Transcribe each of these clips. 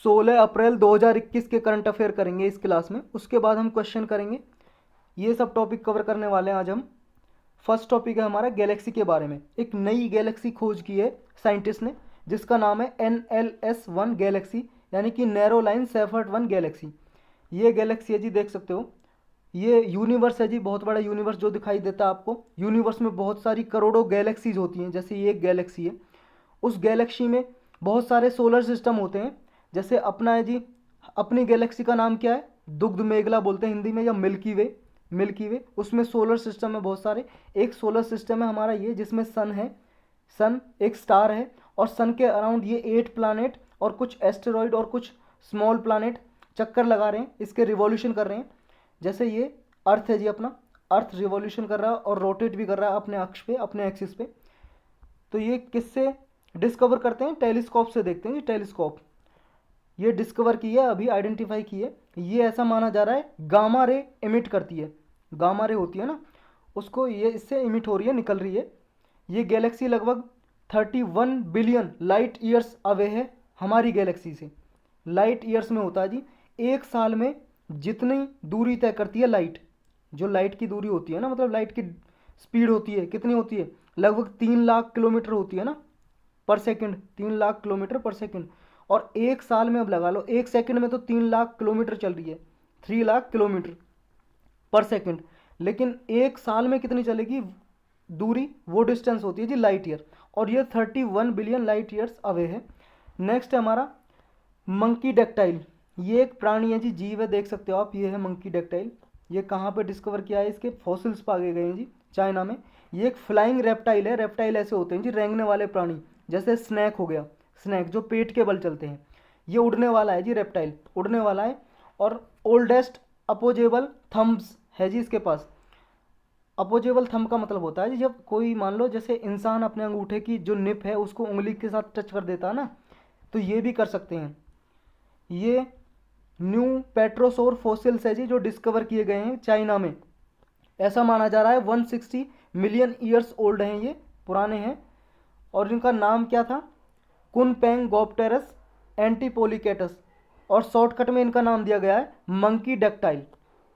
16 अप्रैल 2021 के current affair करेंगे इस क्लास में। उसके बाद हम क्वेश्चन करेंगे। ये सब टॉपिक कवर करने वाले हैं आज हम। फर्स्ट टॉपिक है हमारा गैलेक्सी के बारे में। एक नई गैलेक्सी खोज की है साइंटिस्ट ने, जिसका नाम है NLS-1 गैलेक्सी, यानी कि नैरो लाइन सेफर्ट 1 गैलेक्सी। ये गैलेक्सी है जी, देख सकते हो। ये यूनिवर्स है जी, बहुत बड़ा यूनिवर्स जो दिखाई देता है आपको। यूनिवर्स में बहुत सारी करोड़ों गैलेक्सीज होती हैं, जैसे ये एक गैलेक्सी है। उस गैलेक्सी में बहुत सारे सोलर सिस्टम होते हैं। जैसे अपना है जी, अपनी गैलेक्सी का नाम क्या है? दुग्ध मेघला बोलते हैं हिंदी में, या मिल्की वे। मिल्की वे, उसमें सोलर सिस्टम है बहुत सारे। एक सोलर सिस्टम है हमारा ये, जिसमें सन है, सन एक स्टार है, और सन के अराउंड ये 8 प्लानट और कुछ एस्टेरॉइड और कुछ स्मॉल प्लानट चक्कर लगा रहे हैं, इसके रिवॉल्यूशन कर रहे हैं। जैसे ये अर्थ है जी अपना, अर्थ रिवॉल्यूशन कर रहा है और रोटेट भी कर रहा है अपने अक्ष पे, अपने एक्सिस पे। तो ये किससे डिस्कवर करते हैं? टेलीस्कोप से देखते हैं जी, टेलीस्कोप। ये डिस्कवर की है, अभी आइडेंटिफाई की है। ये ऐसा माना जा रहा है गामा रे इमिट करती है। गामा रे होती है ना, उसको ये इससे इमिट हो रही है, निकल रही है। ये गैलेक्सी लगभग 31 बिलियन लाइट ईयर्स अवे है हमारी गैलेक्सी से। लाइट ईयर्स में होता है जी, एक साल में जितनी दूरी तय करती है लाइट, जो लाइट की दूरी होती है ना, मतलब लाइट की स्पीड होती है, कितनी होती है? लगभग 3 लाख किलोमीटर होती है ना पर सेकंड, 3 लाख किलोमीटर पर सेकंड। और एक साल में अब लगा लो, एक सेकंड में तो 3 लाख किलोमीटर चल रही है, 3 लाख किलोमीटर पर सेकंड। लेकिन एक साल में कितनी चलेगी दूरी? वो डिस्टेंस होती है जी लाइट ईयर, और ये 31 बिलियन लाइट ईयर्स अवे है। नेक्स्ट है हमारा मंकी डेक्टाइल। ये एक प्राणी है जी, जीव है, देख सकते हो आप। ये है मंकी डेक्टाइल। ये कहाँ पे डिस्कवर किया है? इसके फॉसिल्स पाए गए हैं जी, चाइना में। ये एक फ्लाइंग रेप्टाइल है। रेप्टाइल ऐसे होते हैं जी, रेंगने वाले प्राणी। जैसे स्नैक हो गया, स्नैक जो पेट के बल चलते हैं। ये उड़ने वाला है जी, रेप्टाइल उड़ने वाला है। और ओल्डेस्ट अपोजेबल थम्ब्स है जी इसके पास। अपोजेबल थंब का मतलब होता है जी, जब कोई मान लो जैसे इंसान अपने अंगूठे की जो निप है उसको उंगली के साथ टच कर देता है ना, तो ये भी कर सकते हैं। ये न्यू पेट्रोसोर फॉसिल्स है जी, जो डिस्कवर किए गए हैं चाइना में। ऐसा माना जा रहा है 160 मिलियन ईयर्स ओल्ड हैं, ये पुराने हैं। और इनका नाम क्या था? कुनपेंगोप्टेरस एंटीपोलिकेटस, और शॉर्टकट में इनका नाम दिया गया है मंकी डेक्टाइल।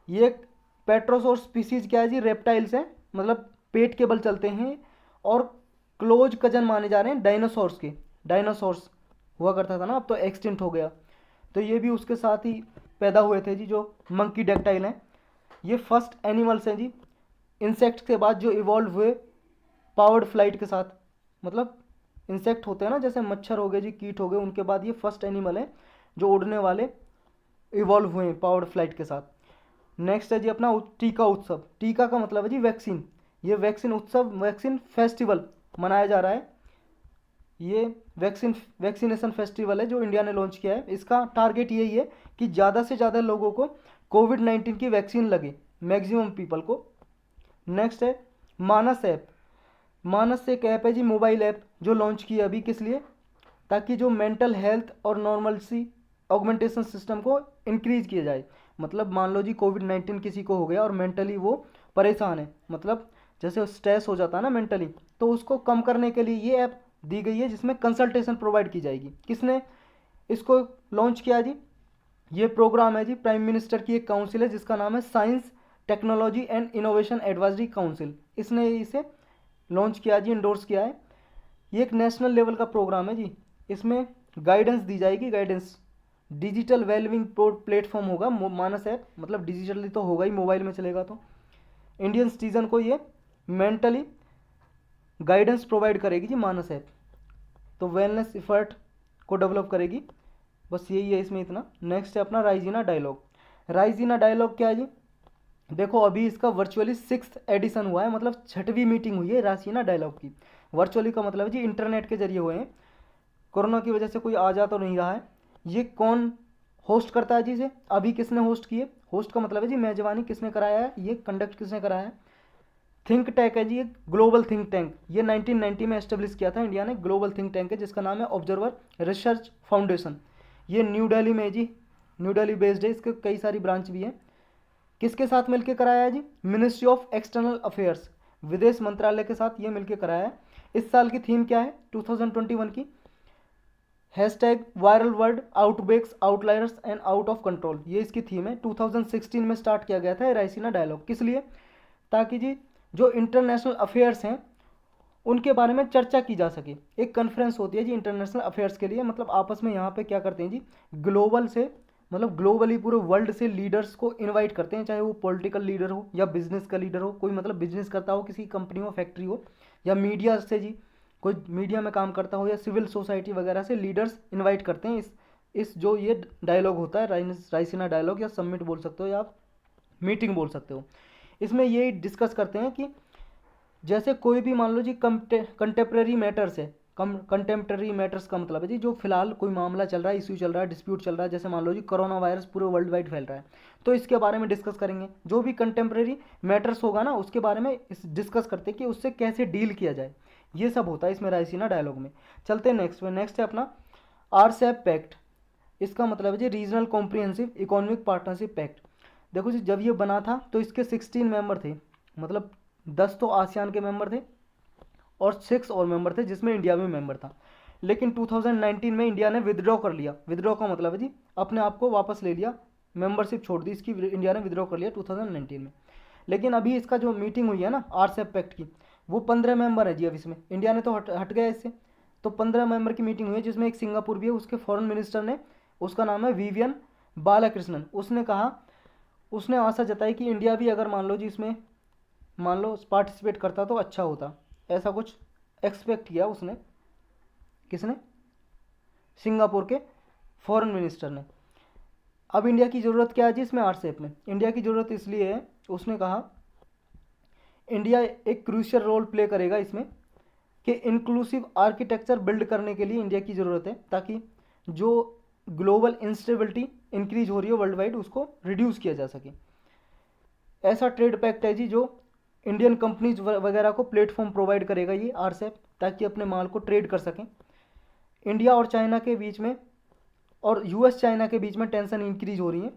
ये पेट्रोसोर स्पीसीज क्या है जी? रेप्टाइल्स हैं, मतलब पेट के बल चलते हैं। और क्लोज कजन माने जा रहे हैं डायनासोर्स के। डायनासोर्स हुआ करता था ना, अब तो एक्सटिंक्ट हो गया। तो ये भी उसके साथ ही पैदा हुए थे जी, जो मंकी डेक्टाइल हैं। ये फर्स्ट एनिमल्स हैं जी, इंसेक्ट के बाद जो इवॉल्व हुए पावर्ड फ्लाइट के साथ। मतलब इंसेक्ट होते हैं ना, जैसे मच्छर हो गए जी, कीट हो गए, उनके बाद ये फर्स्ट एनिमल है जो उड़ने वाले इवॉल्व हुए हैं पावर्ड फ्लाइट के साथ। नेक्स्ट है जी अपना टीका उत्सव। टीका का मतलब है जी वैक्सीन। ये वैक्सीन उत्सव, वैक्सीन फेस्टिवल मनाया जा रहा है। ये वैक्सीनेशन फेस्टिवल है जो इंडिया ने लॉन्च किया है। इसका टारगेट यही है कि ज़्यादा से ज़्यादा लोगों को कोविड-19 की वैक्सीन लगे, मैक्सिमम पीपल को। नेक्स्ट है मानस ऐप। मानस एक ऐप है जी, मोबाइल ऐप, जो लॉन्च की है अभी। किस लिए? ताकि जो मेंटल हेल्थ और नॉर्मलसी ऑगमेंटेशन सिस्टम को इंक्रीज किया जाए। मतलब मान लो जी कोविड-19 किसी को हो गया और मेंटली वो परेशान है, मतलब जैसे स्ट्रेस हो जाता है ना मेंटली, तो उसको कम करने के लिए ये ऐप दी गई है, जिसमें कंसल्टेशन प्रोवाइड की जाएगी। किसने इसको लॉन्च किया जी? ये प्रोग्राम है जी, प्राइम मिनिस्टर की एक काउंसिल है जिसका नाम है science technology and innovation advisory council. इसने इसे लॉन्च किया जी, इंडोर्स किया है। ये एक नेशनल लेवल का प्रोग्राम है जी। इसमें गाइडेंस दी जाएगी, गाइडेंस। डिजिटल वेलबिंग प्लेटफॉर्म होगा मानस ऐप, मतलब डिजिटली तो होगा ही, मोबाइल में चलेगा। तो इंडियन सिटीजन को ये मेंटली गाइडेंस प्रोवाइड करेगी जी मानस ऐप। तो वेलनेस इफर्ट को डेवलप करेगी। बस यही है इसमें इतना। नेक्स्ट है अपना राइजीना डायलॉग। राइजीना डायलॉग क्या है जी? देखो अभी इसका वर्चुअली 6th एडिशन हुआ है, मतलब 6वीं मीटिंग हुई है राइजीना डायलॉग की। वर्चुअली का मतलब है जी इंटरनेट के जरिए हुए हैं। कोरोना की वजह से कोई आ जा तो नहीं रहा है। ये कौन होस्ट करता है जी इसे? अभी किसने होस्ट किए? होस्ट का मतलब है जी मेजबानी किसने कराया है, ये कंडक्ट किसने कराया है? थिंक टैंक है जी, एक ग्लोबल थिंक टैंक। ये 1990 में एस्टेब्लिश किया था इंडिया ने। ग्लोबल थिंक टैंक है जिसका नाम है ऑब्जर्वर रिसर्च फाउंडेशन। ये न्यू दिल्ली में है जी, न्यू दिल्ली बेस्ड है। इसके कई सारी ब्रांच भी हैं। किसके साथ मिलकर कराया है जी? मिनिस्ट्री ऑफ एक्सटर्नल अफेयर्स, विदेश मंत्रालय के साथ ये मिलकर कराया है। इस साल की थीम क्या है 2021 की? Hashtag viral word outbreaks outliers and out of control, ये इसकी थीम है। 2016 में स्टार्ट किया गया था रायसीना डायलॉग। किस लिए? ताकि जी जो इंटरनेशनल अफेयर्स हैं उनके बारे में चर्चा की जा सके। एक कॉन्फ्रेंस होती है जी इंटरनेशनल अफेयर्स के लिए, मतलब आपस में यहाँ पे क्या करते हैं जी, ग्लोबल से मतलब ग्लोबली पूरे वर्ल्ड से लीडर्स को इनवाइट करते हैं, चाहे वो पॉलिटिकल लीडर हो या बिजनेस का लीडर हो, कोई मतलब बिजनेस करता हो, किसी कंपनी हो, फैक्ट्री हो, या मीडिया से जी कोई मीडिया में काम करता हो, या सिविल सोसाइटी वगैरह से लीडर्स इन्वाइट करते हैं इस जो ये डायलॉग होता है रायसीना डायलॉग, या समिट बोल सकते हो, या आप मीटिंग बोल सकते हो। इसमें ये डिस्कस करते हैं कि जैसे कोई भी मान लो जी कंटेम्प्रेरी मैटर्स है, कंटेम्प्रेरी मैटर्स का मतलब है जी जो फिलहाल कोई मामला चल रहा है, इश्यू चल रहा है, डिस्प्यूट चल रहा है, जैसे मान लो जी कोरोना वायरस पूरे वर्ल्ड वाइड फैल रहा है, तो इसके बारे में डिस्कस करेंगे। जो भी कंटेम्प्रेरी मैटर्स होगा ना उसके बारे में डिस्कस करते हैं कि उससे कैसे डील किया जाए, ये सब होता है इसमें रायसीना डायलॉग में। चलते हैं नेक्स्ट में। नेक्स्ट है अपना आरसेप पैक्ट। इसका मतलब है जी Regional Comprehensive Economic Partnership pact. देखो जी जब ये बना था तो इसके 16 मेंबर थे, मतलब 10 तो आसियान के मेंबर थे और 6 और मेंबर थे जिसमें इंडिया भी मेंबर था। लेकिन 2019 में इंडिया ने विदड्रॉ कर लिया। विदड्रॉ का मतलब है जी अपने आप को वापस ले लिया, मेंबरशिप छोड़ दी इसकी, इंडिया ने विदड्रॉ कर लिया 2019 में। लेकिन अभी इसका जो मीटिंग हुई है ना आरसेप पैक्ट की, वो 15 मेंबर है जी। अब इसमें इंडिया ने तो हट गया इससे, तो 15 मेंबर की मीटिंग हुई है जिसमें एक सिंगापुर भी है। उसके फॉरेन मिनिस्टर ने, उसका नाम है विवियन बालाकृष्णन, उसने कहा, उसने आशा जताई कि इंडिया भी अगर मान लो जी इसमें मान लो पार्टिसिपेट करता तो अच्छा होता, ऐसा कुछ एक्सपेक्ट किया उसने। किसने? सिंगापुर के फॉरेन मिनिस्टर ने। अब इंडिया की ज़रूरत क्या है जी इसमें आरसेप में? इंडिया की ज़रूरत इसलिए है, उसने कहा इंडिया एक क्रूशियल रोल प्ले करेगा इसमें कि इंक्लूसिव आर्किटेक्चर बिल्ड करने के लिए इंडिया की ज़रूरत है, ताकि जो ग्लोबल इंस्टेबिलिटी इंक्रीज हो रही है वर्ल्ड वाइड उसको रिड्यूस किया जा सके। ऐसा ट्रेड पैक्ट है जी जो इंडियन कंपनीज वगैरह को प्लेटफॉर्म प्रोवाइड करेगा ये आरसेप, ताकि अपने माल को ट्रेड कर सकें। इंडिया और चाइना के बीच में और यूएस चाइना के बीच में टेंशन इंक्रीज हो रही है,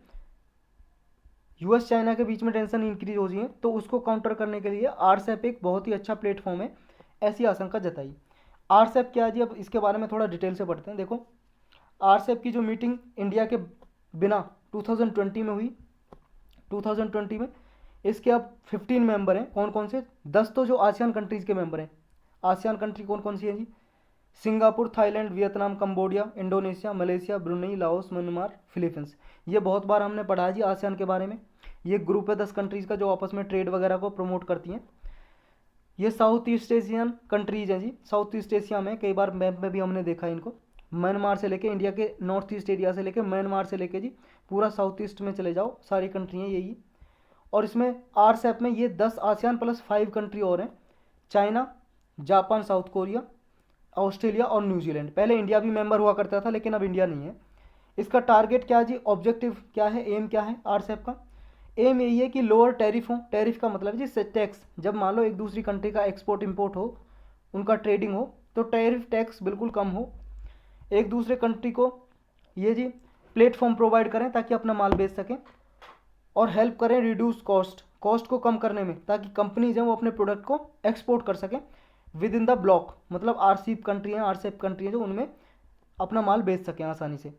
यूएस चाइना के बीच में टेंशन इंक्रीज हो रही है, तो उसको काउंटर करने के लिए आरसेप एक बहुत ही अच्छा प्लेटफॉर्म है, ऐसी आशंका जताई। आरसेप क्या है जी, अब इसके बारे में थोड़ा डिटेल से पढ़ते हैं। देखो आरसेप की जो मीटिंग इंडिया के बिना 2020 में हुई, 2020 में, इसके अब 15 मेंबर हैं। कौन कौन से? 10 तो जो आसियान कंट्रीज़ के मेंबर हैं। आसियान कंट्री कौन कौन सी हैं जी? Singapore, Thailand, Vietnam, Cambodia, Indonesia, Malaysia, Brunei, Laos, Myanmar, Philippines. ये बहुत बार हमने पढ़ा है जी आसियान के बारे में। ये ग्रुप है 10 कंट्रीज़ का जो आपस में ट्रेड वगैरह को प्रमोट करती हैं। ये साउथ ईस्ट एशियन कंट्रीज़ हैं जी, साउथ ईस्ट एशिया में, कई बार मैप में भी हमने देखा है इनको। म्यांमार से लेके इंडिया के नॉर्थ ईस्ट एरिया से लेके म्यांमार से लेके जी पूरा साउथ ईस्ट में चले जाओ, सारी कंट्रियाँ यही। और इसमें आरसेप में ये 10 आसियान प्लस 5 कंट्री और हैं, China, Japan, south Korea, Australia और न्यूजीलैंड। पहले इंडिया भी मेंबर हुआ करता था लेकिन अब इंडिया नहीं है। इसका टारगेट क्या है जी, ऑब्जेक्टिव क्या है, एम क्या है आरसेप का? एम यही है कि लोअर टैरिफ हो। टैरिफ का मतलब है जी टैक्स। जब मान लो एक दूसरी कंट्री का एक्सपोर्ट इंपोर्ट हो, उनका ट्रेडिंग हो, तो टैरिफ टैक्स बिल्कुल कम हो। एक दूसरे कंट्री को ये जी प्लेटफॉर्म प्रोवाइड करें ताकि अपना माल बेच सकें, और हेल्प करें रिड्यूस कॉस्ट, कॉस्ट को कम करने में, ताकि कंपनीज हैं वो अपने प्रोडक्ट को एक्सपोर्ट कर सकें विद इन द ब्लॉक, मतलब आरसीप कंट्री हैं, आरसेप कंट्री हैं जो उनमें अपना माल बेच सकें आसानी से।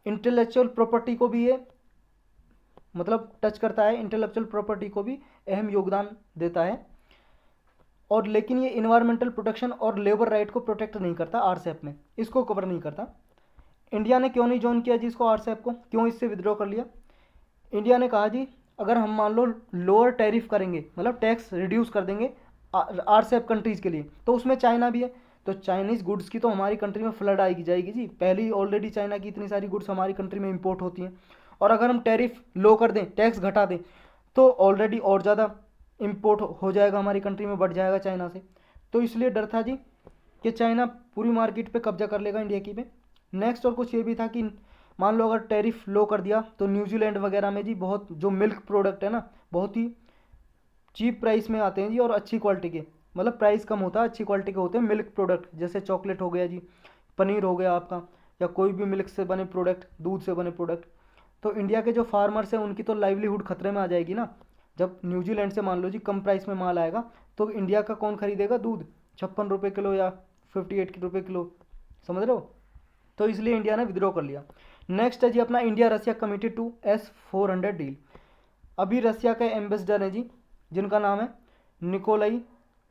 इंटेलेक्चुअल प्रॉपर्टी को भी ये मतलब टच करता है, इंटेलेक्चुअल प्रॉपर्टी को भी अहम योगदान देता है। और लेकिन ये इन्वायरमेंटल प्रोटेक्शन और लेबर राइट को प्रोटेक्ट नहीं करता आरसेप में, इसको कवर नहीं करता। इंडिया ने क्यों नहीं ज्वाइन किया जी इसको, आरसेप को क्यों इससे विड्रॉ कर लिया? इंडिया ने कहा जी अगर हम मान लो लोअर टैरिफ करेंगे, मतलब टैक्स रिड्यूस कर देंगे आरसेप कंट्रीज़ के लिए, तो उसमें चाइना भी है, तो चाइनीज़ गुड्स की तो हमारी कंट्री में फ्लड आएगी जाएगी जी। पहले ही ऑलरेडी चाइना की इतनी सारी गुड्स हमारी कंट्री में इंपोर्ट होती हैं, और अगर हम टैरिफ लो कर दें, टैक्स घटा दें, तो ऑलरेडी और ज़्यादा इंपोर्ट हो जाएगा हमारी कंट्री में, बढ़ जाएगा चाइना से। तो इसलिए डर था जी कि चाइना पूरी मार्केट पे कब्जा कर लेगा इंडिया की पे। नेक्स्ट और कुछ ये भी था कि मान लो अगर टैरिफ लो कर दिया तो न्यूजीलैंड वगैरह में जी बहुत जो मिल्क प्रोडक्ट है ना, बहुत ही चीप प्राइस में आते हैं जी, और अच्छी क्वालिटी के, मतलब प्राइस कम होता है, अच्छी क्वालिटी के होते हैं मिल्क प्रोडक्ट, जैसे चॉकलेट हो गया जी, पनीर हो गया आपका, या कोई भी मिल्क से बने प्रोडक्ट, दूध से बने प्रोडक्ट। तो इंडिया के जो फार्मर्स हैं उनकी तो लाइवलीहुड खतरे में आ जाएगी ना। जब न्यूजीलैंड से मान लो जी कम प्राइस में माल आएगा, तो इंडिया का कौन खरीदेगा दूध 56 रुपये किलो या 58 रुपये किलो, समझ रहे हो? तो इसलिए इंडिया ने विद्रॉ कर लिया। नेक्स्ट है जी अपना India Russia committed to S-400 deal. अभी रसिया के एम्बेसडर हैं जी जिनका नाम है निकोलाई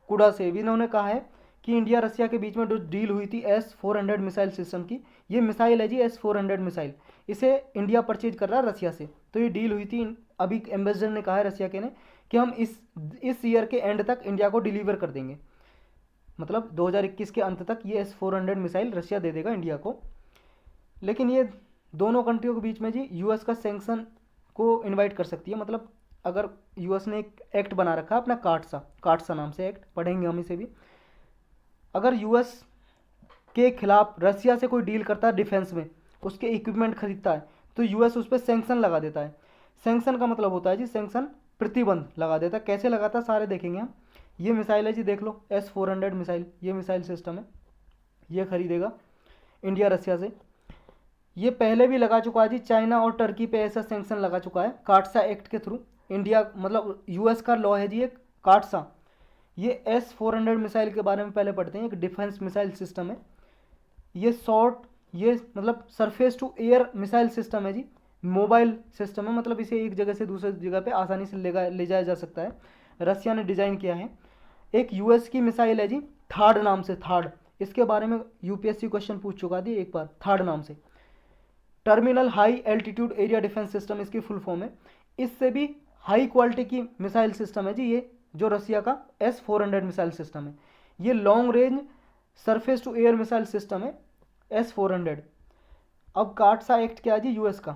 कुडासेव, इन्होंने कहा है कि इंडिया रसिया के बीच में जो डील हुई थी S-400 मिसाइल सिस्टम की, ये मिसाइल है जी S-400 मिसाइल, इसे इंडिया परचेज कर रहा है रसिया से। तो ये डील हुई थी, अभी एम्बेसडर ने कहा है रसिया के ने कि हम इस ईयर के एंड तक इंडिया को डिलीवर कर देंगे, मतलब 2021 के अंत तक ये S-400 मिसाइल रशिया दे देगा इंडिया को। लेकिन ये दोनों कंट्रियों के बीच में जी यूएस का सैंक्शन को इनवाइट कर सकती है। मतलब अगर यूएस ने एक एक्ट बना रखा है अपना काटसा नाम से एक्ट, पढ़ेंगे हम इसे भी। अगर यूएस के खिलाफ रसिया से कोई डील करता है डिफेंस में, उसके इक्विपमेंट खरीदता है, तो यूएस उस पर सैंक्शन लगा देता है। सैंक्शन का मतलब होता है जी सैंक्शन, प्रतिबंध लगा देता है। कैसे लगाता है सारे देखेंगे हम। ये मिसाइल है जी, देख लो S-400 मिसाइल, ये मिसाइल सिस्टम है, ये खरीदेगा इंडिया रसिया से। ये पहले भी लगा चुका है जी, चाइना और टर्की पे ऐसा सैंक्शन लगा चुका है काटसा एक्ट के थ्रू। इंडिया मतलब यूएस का लॉ है जी एक काटसा। ये S-400 मिसाइल के बारे में पहले पढ़ते हैं। एक डिफेंस मिसाइल सिस्टम है, ये ये मतलब surface to air missile system है जी, मोबाइल सिस्टम है, मतलब इसे एक जगह से दूसरी जगह पे आसानी से ले जाया जा सकता है। रसिया ने डिज़ाइन किया है। एक यूएस की मिसाइल है जी थार्ड नाम से, थार्ड, इसके बारे में यूपीएससी क्वेश्चन पूछ चुका थी एक बार, थार्ड नाम से, terminal high altitude area defence system इसकी फुल फॉर्म है। इससे भी हाई क्वालिटी की मिसाइल सिस्टम है जी ये जो रसिया का S-400 मिसाइल सिस्टम है। ये long range surface to air missile system है S-400। अब काटसा एक्ट क्या है जी यूएस का,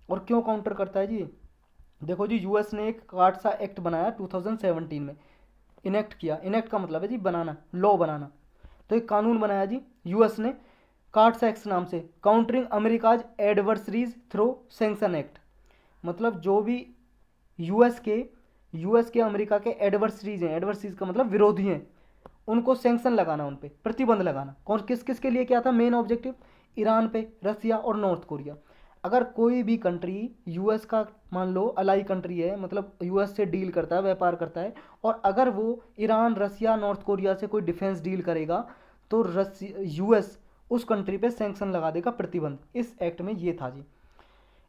और क्यों काउंटर करता है जी? देखो जी यूएस ने एक काटसा एक्ट बनाया 2017 में, इनेक्ट किया। इनेक्ट का मतलब है जी बनाना, लॉ बनाना। तो एक कानून बनाया जी यूएस ने काटसा एक्ट नाम से, countering America's adversaries through sanction act. मतलब जो भी यूएस के अमेरिका के एडवर्सरीज हैं, एडवर्सरीज का मतलब विरोधी हैं, उनको सैंक्शन लगाना, उन पे प्रतिबंध लगाना। कौन किस किस के लिए क्या था मेन ऑब्जेक्टिव? ईरान पे, रसिया और नॉर्थ कोरिया। अगर कोई भी कंट्री यूएस का मान लो अलाई कंट्री है, मतलब यूएस से डील करता है, व्यापार करता है, और अगर वो ईरान, रसिया, नॉर्थ कोरिया से कोई डिफेंस डील करेगा तो यूएस उस कंट्री पे सैंक्शन लगा देगा, प्रतिबंध। इस एक्ट में ये था जी।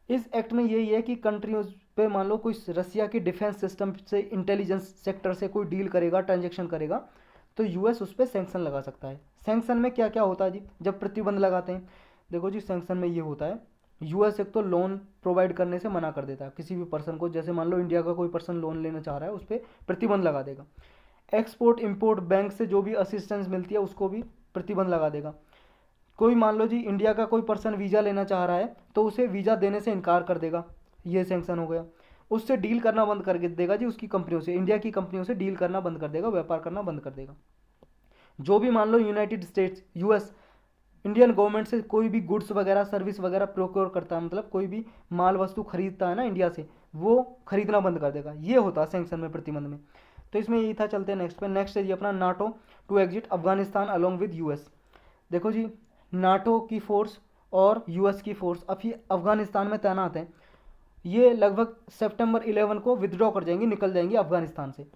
इस एक्ट में यही है कि कंट्रियों पे मान लो कोई रसिया की डिफेंस सिस्टम से, इंटेलिजेंस सेक्टर से कोई डील करेगा, ट्रांजेक्शन करेगा, तो यूएस उस पर सैंक्शन लगा सकता है। सैंक्शन में क्या क्या होता है जी जब प्रतिबंध लगाते हैं? देखो जी सैंक्शन में ये होता है, यूएस एक तो लोन प्रोवाइड करने से मना कर देता है किसी भी पर्सन को। जैसे मान लो इंडिया का कोई पर्सन लोन लेना चाह रहा है, उस पर प्रतिबंध लगा देगा। एक्सपोर्ट इंपोर्ट बैंक से जो भी असिस्टेंस मिलती है उसको भी प्रतिबंध लगा देगा। कोई मान लो जी इंडिया का कोई पर्सन वीज़ा लेना चाह रहा है तो उसे वीज़ा देने से इनकार कर देगा, ये सैंक्शन हो गया। उससे डील करना बंद कर देगा जी, उसकी कंपनियों से, इंडिया की कंपनियों से डील करना बंद कर देगा, व्यापार करना बंद कर देगा। जो भी मान लो United States, US, Indian government से कोई भी गुड्स वगैरह, सर्विस वगैरह प्रोक्योर करता है, मतलब कोई भी माल वस्तु खरीदता है ना इंडिया से, वो खरीदना बंद कर देगा। ये होता है सैंक्शन में, प्रतिबंध में। तो इसमें यही था। चलते हैं नेक्स्ट पे। नेक्स्ट है जी अपना NATO to exit Afghanistan along with US. देखो जी नाटो की फोर्स और यूएस की फोर्स अभी अफगानिस्तान में तैनात हैं। ये लगभग सितंबर 11 को विदड्रॉ कर जाएंगी, निकल जाएंगी अफगानिस्तान से,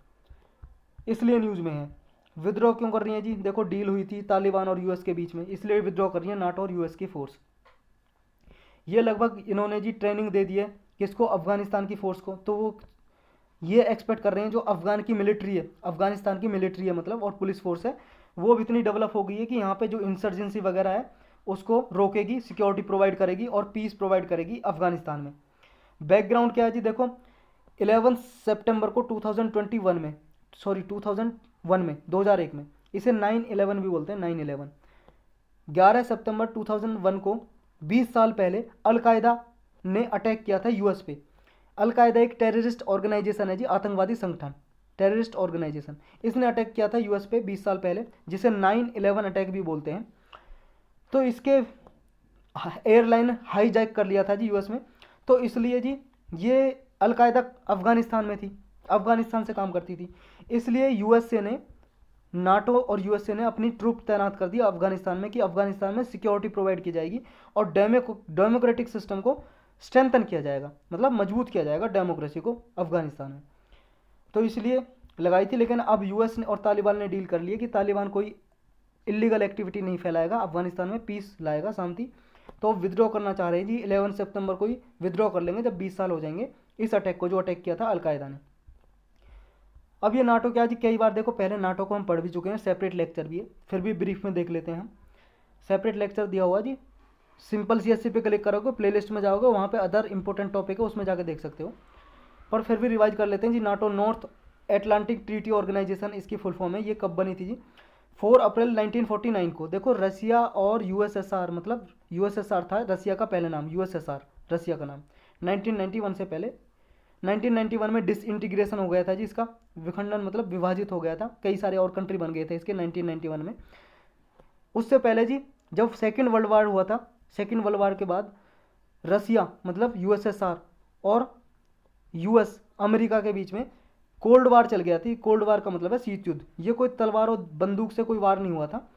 इसलिए न्यूज़ में है। विदड्रॉ क्यों कर रही है जी? देखो डील हुई थी तालिबान और यूएस के बीच में, इसलिए विदड्रॉ कर रही है नाटो और यूएस की फोर्स। ये लगभग इन्होंने जी ट्रेनिंग दे दी है किसको? अफगानिस्तान की फोर्स को। तो वो ये एक्सपेक्ट कर रहे हैं जो अफगान की मिलिट्री है, अफगानिस्तान की मिलिट्री है मतलब, और पुलिस फोर्स है, वो अब इतनी डेवलप हो गई है कि यहाँ पे जो इंसर्जेंसी वगैरह है उसको रोकेगी, सिक्योरिटी प्रोवाइड करेगी और पीस प्रोवाइड करेगी अफगानिस्तान में। बैकग्राउंड क्या है जी? देखो 11 सितंबर को 2001 में, 2001 में, इसे 9/11 भी बोलते हैं, 9/11। 11 सितंबर 2001 को 20 साल पहले अलकायदा ने अटैक किया था यूएस पे। अलकायदा एक टेररिस्ट ऑर्गेनाइजेशन है जी, आतंकवादी संगठन, टेररिस्ट ऑर्गेनाइजेशन। इसने अटैक किया था यूएस पे 20 साल पहले, जिसे 9/11 अटैक भी बोलते हैं। तो इसके एयरलाइन हाईजैक कर लिया था जी यूएस में। तो इसलिए जी ये अलकायदा अफगानिस्तान में थी, अफगानिस्तान से काम करती थी, इसलिए यूएसए ने, नाटो और यूएसए ने अपनी ट्रूप तैनात कर दी अफगानिस्तान में कि अफगानिस्तान में सिक्योरिटी प्रोवाइड की जाएगी और डेमोक्रेटिक सिस्टम को स्ट्रेंथन किया जाएगा, मतलब मजबूत किया जाएगा डेमोक्रेसी को अफगानिस्तान में। तो इसलिए लगाई थी। लेकिन अब यूएस ने और तालिबान ने डील कर ली है कि तालिबान कोई इलीगल एक्टिविटी नहीं फैलाएगा, अफगानिस्तान में पीस लाएगा, शांति। तो विद्रॉ करना चाह रहे हैं जी, 11 सितंबर को ही विद्रॉ कर लेंगे जब 20 साल हो जाएंगे इस अटैक को, जो अटैक किया था अलकायदा ने। अब ये नाटो क्या जी, कई बार देखो पहले नाटो को हम पढ़ भी चुके हैं, सेपरेट लेक्चर भी है, फिर भी ब्रीफ में देख लेते हैं हम। सेपरेट लेक्चर दिया हुआ जी, सिंपल CSC पे क्लिक करोगे, प्लेलिस्ट में जाओगे, वहाँ पे अदर इंपॉर्टेंट टॉपिक है, उसमें जाकर देख सकते हो। पर फिर भी रिवाइज कर लेते हैं जी। NATO North Atlantic Treaty Organisation इसकी फुल फॉर्म है। ये कब बनी थी जी? 4 अप्रैल 1949 को। देखो रसिया और USSR, मतलब USSR था रसिया का पहले नाम, USSR रसिया का नाम, 1991 से पहले। 1991 में डिसइंटीग्रेशन हो गया था जी इसका, विखंडन मतलब विभाजित हो गया था, कई सारे और कंट्री बन गए थे इसके 1991 में। उससे पहले जी जब सेकेंड वर्ल्ड वार हुआ था, सेकेंड वर्ल्ड वार के बाद रसिया मतलब USSR और US अमेरिका के बीच में कोल्ड वार चल गया थी। कोल्ड वार का मतलब है शीत युद्ध। ये कोई तलवार और बंदूक से कोई वार नहीं हुआ था,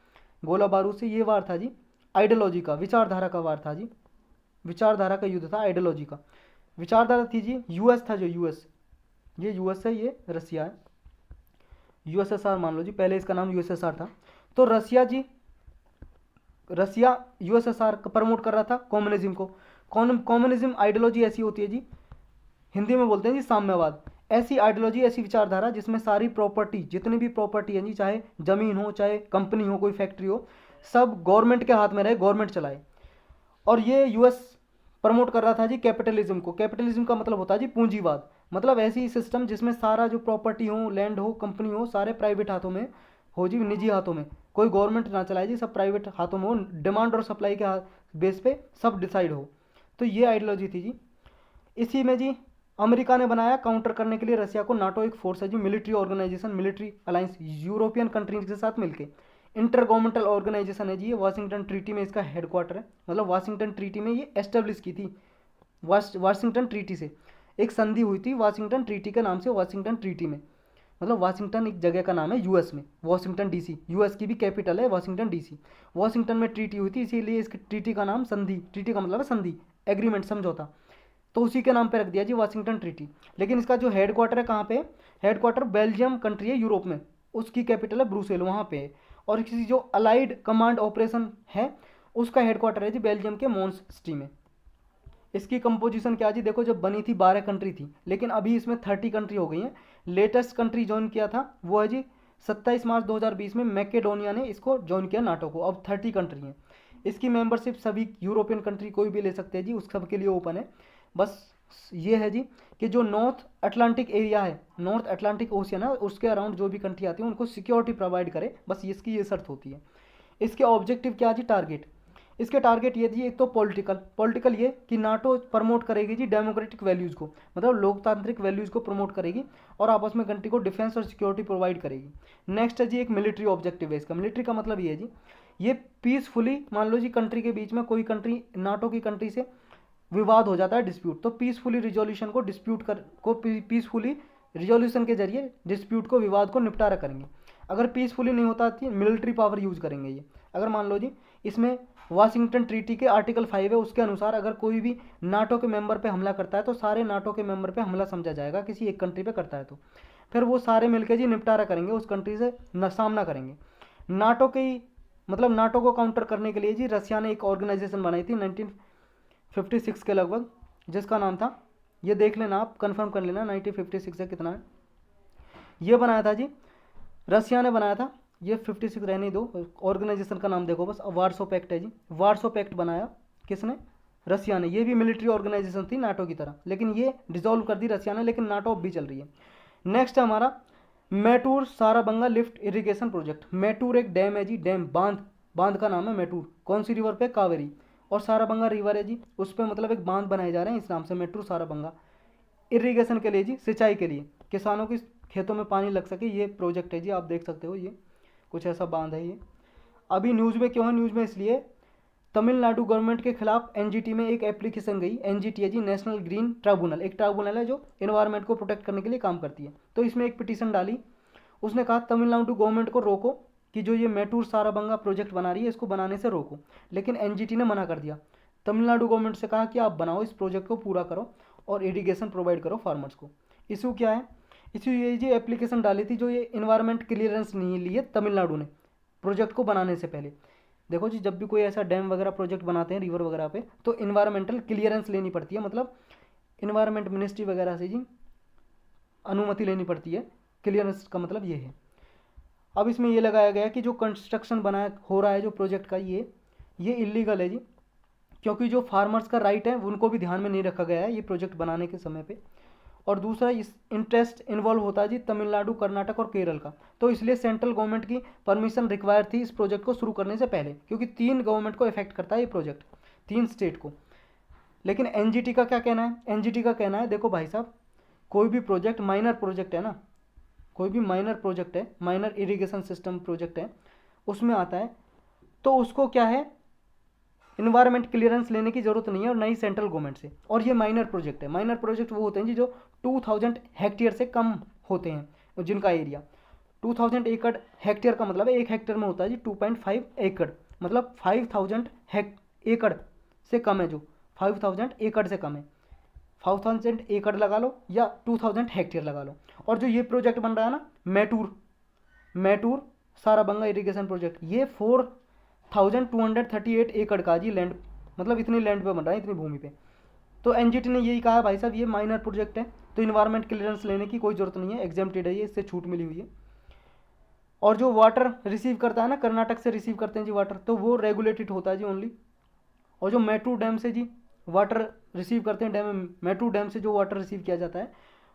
गोला बारूद से। ये वार था जी आइडियोलॉजी का, विचारधारा का वार था जी, विचारधारा का युद्ध था, आइडियोलॉजी का। विचारधारा थी जी, US था जो US, ये US है, ये रसिया है, USSR मान लो जी, पहले इसका नाम USSR था। तो रसिया जी, रसिया USSR प्रमोट कर रहा था कम्युनिज्म को। कम्युनिज्म आइडियोलॉजी ऐसी होती है जी, हिंदी में बोलते हैं जी साम्यवाद। ऐसी आइडियोलॉजी, ऐसी विचारधारा जिसमें सारी प्रॉपर्टी, जितनी भी प्रॉपर्टी है जी, चाहे जमीन हो, चाहे कंपनी हो, कोई फैक्ट्री हो, सब गवर्नमेंट के हाथ में रहे, गवर्नमेंट चलाए। और ये US प्रमोट कर रहा था जी कैपिटलिज्म को। कैपिटलिज्म का मतलब होता है जी पूंजीवाद, मतलब ऐसी सिस्टम जिसमें सारा जो प्रॉपर्टी हो, लैंड हो, कंपनी हो, सारे प्राइवेट हाथों में हो जी, निजी हाथों में, कोई गवर्नमेंट ना चलाए जी, सब प्राइवेट हाथों में हो, डिमांड और सप्लाई के बेस पे सब डिसाइड हो। तो ये आइडियोलॉजी थी जी। इसी में जी अमेरिका ने बनाया काउंटर करने के लिए रसिया को नाटो, एक फोर्स है जी, military organisation, military alliance, European countries के साथ मिलके इंटर गवर्नमेंटल ऑर्गेनाइजेशन है जी। ये वाशिंगटन ट्रीटी में इसका हेडक्वार्टर है, मतलब वाशिंगटन ट्रीटी में ये एस्टेब्लिश की थी। वाशिंगटन ट्रीटी से एक संधि हुई थी, वाशिंगटन ट्रीटी के नाम से, वाशिंगटन ट्रीटी में, मतलब वाशिंगटन एक जगह का नाम है US में, वाशिंगटन DC, US की भी कैपिटल है वाशिंगटन DC। वाशिंगटन में ट्रीटी हुई थी, इसीलिए इस ट्रीटी का नाम संधि, ट्रीटी का मतलब है संधि, एग्रीमेंट, समझौता, तो उसी के नाम पे रख दिया जी वाशिंगटन ट्रीटी। लेकिन इसका जो हेडक्वार्टर है कहाँ पे है? हेडक्वार्टर बेल्जियम कंट्री है यूरोप में, उसकी कैपिटल है ब्रुसेल, वहाँ पे है। और किसी जो अलाइड कमांड ऑपरेशन है उसका हेडक्वार्टर है जी बेल्जियम के मोन्स सिटी में। इसकी कंपोजिशन क्या जी? देखो जब बनी थी 12 कंट्री थी, लेकिन अभी इसमें 30 कंट्री हो गई हैं। लेटेस्ट कंट्री ज्वाइन किया था वो है जी 27 मार्च 2020 में मैकेडोनिया ने इसको ज्वाइन किया नाटो को। अब 30 कंट्री हैं। इसकी मेंबरशिप सभी यूरोपियन कंट्री कोई भी ले सकते हैं जी, उस सब के लिए ओपन है। बस ये है जी कि जो नॉर्थ अटलांटिक एरिया है, नॉर्थ अटलांटिक ओशियन है, उसके अराउंड जो भी कंट्री आती है उनको सिक्योरिटी प्रोवाइड करे, बस इसकी ये शर्त होती है। इसके ऑब्जेक्टिव क्या जी? टारगेट, इसके टारगेट ये जी, एक तो पॉलिटिकल ये कि नाटो प्रमोट करेगी जी डेमोक्रेटिक वैल्यूज़ को, मतलब लोकतांत्रिक वैल्यूज़ को प्रमोट करेगी और आपस में कंट्री को डिफेंस और सिक्योरिटी प्रोवाइड करेगी। नेक्स्ट है जी एक मिलिट्री ऑब्जेक्टिव है इसका। मिलिट्री का मतलब ये है जी, ये पीसफुली, मान लो जी कंट्री के बीच में कोई कंट्री नाटो की कंट्री से विवाद हो जाता है, डिस्प्यूट, तो पीसफुली रिजोल्यूशन को पीसफुली रिजोल्यूशन के जरिए डिस्प्यूट को, विवाद को निपटारा करेंगे। अगर पीसफुली नहीं होता तो मिलिट्री पावर यूज करेंगे ये। अगर मान लो जी इसमें वाशिंगटन ट्रीटी के आर्टिकल 5 है, उसके अनुसार अगर कोई भी नाटो के मेंबर पे हमला करता है तो सारे नाटो के मेंबर पे हमला समझा जाएगा, किसी एक कंट्री पे करता है तो फिर वो सारे मिलकर जी निपटारा करेंगे, उस कंट्री से सामना करेंगे। नाटो की मतलब नाटो को काउंटर करने के लिए जी रसिया ने एक ऑर्गेनाइजेशन बनाई थी 1956 के लगभग, जिसका नाम था, ये देख लेना आप, कंफर्म कर लेना 1956 है कितना है। ये बनाया था जी रसिया ने बनाया था, ये 56 रहने दो, ऑर्गेनाइजेशन का नाम देखो बस, वार्सो पैक्ट है जी। वार्सो पैक्ट बनाया किसने? रसिया ने। ये भी मिलिट्री ऑर्गेनाइजेशन थी नाटो की तरह, लेकिन ये डिसॉल्व कर दी रसिया ने, लेकिन नाटो अब भी चल रही है। नेक्स्ट है हमारा Mettur Sarabanga lift irrigation project. Mettur एक डैम है जी, डैम, बांध का नाम है मैटूर। कौन सी रिवर पे? कावेरी। और साराबंगा रिवर है जी, उस पर मतलब एक बांध बनाए जा रहे हैं इस नाम से, मैटूर साराबंगा, इरिगेशन के लिए जी, सिंचाई के लिए, किसानों की खेतों में पानी लग सके, ये प्रोजेक्ट है जी, आप देख सकते हो, ये कुछ ऐसा बांध है ये। अभी न्यूज़ में क्यों है? न्यूज़ में इसलिए तमिलनाडु गवर्नमेंट के खिलाफ NGT में एक एप्लीकेशन गई। NGT है जी, नेशनल ग्रीन ट्राइब्यूनल, एक ट्राइब्यूनल है जो इन्वायरमेंट को प्रोटेक्ट करने के लिए काम करती है। तो इसमें एक पिटीशन डाली, उसने कहा तमिलनाडु गवर्नमेंट को रोको कि जो ये मैटूर साराबंगा प्रोजेक्ट बना रही है इसको बनाने से रोको, लेकिन NGT ने मना कर दिया। तमिलनाडु गवर्नमेंट से कहा कि आप बनाओ, इस प्रोजेक्ट को पूरा करो और इरिगेशन प्रोवाइड करो फार्मर्स को। इशू क्या है? इशू ये जी एप्लीकेशन डाली थी, जो ये इन्वायरमेंट क्लियरेंस नहीं ली है तमिलनाडु ने प्रोजेक्ट को बनाने से पहले। देखो जी, जब भी कोई ऐसा डैम वगैरह प्रोजेक्ट बनाते हैं रिवर वगैरह पे, तो इन्वायरमेंटल क्लियरेंस लेनी पड़ती है, मतलब इन्वायरमेंट मिनिस्ट्री वगैरह से जी अनुमति लेनी पड़ती है। क्लियरेंस का मतलब ये है। अब इसमें ये लगाया गया कि जो कंस्ट्रक्शन बना हो रहा है जो प्रोजेक्ट का, ये इलीगल है जी, क्योंकि जो फार्मर्स का राइट है उनको भी ध्यान में नहीं रखा गया है ये प्रोजेक्ट बनाने के समय पे। और दूसरा, इस इंटरेस्ट इन्वॉल्व होता है जी तमिलनाडु, कर्नाटक और केरल का, तो इसलिए सेंट्रल गवर्नमेंट की परमिशन रिक्वायर थी इस प्रोजेक्ट को शुरू करने से पहले, क्योंकि 3 गवर्नमेंट को इफेक्ट करता है ये प्रोजेक्ट, 3 स्टेट को। लेकिन एनजीटी का क्या कहना है? एनजीटी का कहना है, देखो भाई साहब, कोई भी प्रोजेक्ट माइनर प्रोजेक्ट है ना, कोई भी माइनर प्रोजेक्ट है, माइनर इरिगेशन सिस्टम प्रोजेक्ट है, उसमें आता है, तो उसको क्या है, इन्वायरमेंट क्लियरेंस लेने की जरूरत नहीं है, और नई सेंट्रल गवर्नमेंट से। और ये माइनर प्रोजेक्ट है। माइनर प्रोजेक्ट वो होते हैं जी जो 2000 हेक्टेयर से कम होते हैं, जिनका एरिया 2000 एकड़, हेक्टेयर का मतलब है 1 हेक्टेयर में होता है जी 2.5 एकड़, मतलब 5000 एकड़ से कम है, जो 5000 एकड़ से कम है, 5000 एकड़ लगा लो या 2000 हेक्टेयर लगा लो। और जो ये प्रोजेक्ट बन रहा है ना, मैटूर मैटूर साराबंगा इरिगेशन प्रोजेक्ट, ये 4238 एकड़ का जी लैंड, मतलब इतनी लैंड पे बन रहा है, इतनी भूमि पे। तो एनजीटी ने यही कहा भाई साहब ये माइनर प्रोजेक्ट है, तो इन्वायरमेंट क्लियरेंस लेने की कोई जरूरत नहीं है, एग्जेम्प्टेड है ये, इससे छूट मिली हुई है। और जो वाटर रिसीव करता है ना, कर्नाटक से रिसीव करते हैं जी वाटर, तो वो रेगुलेटेड होता है जी ओनली। और जो मैटूर डैम से जी वाटर रिसीव करते हैं, डैम मैटूर डैम से जो वाटर रिसीव किया जाता है,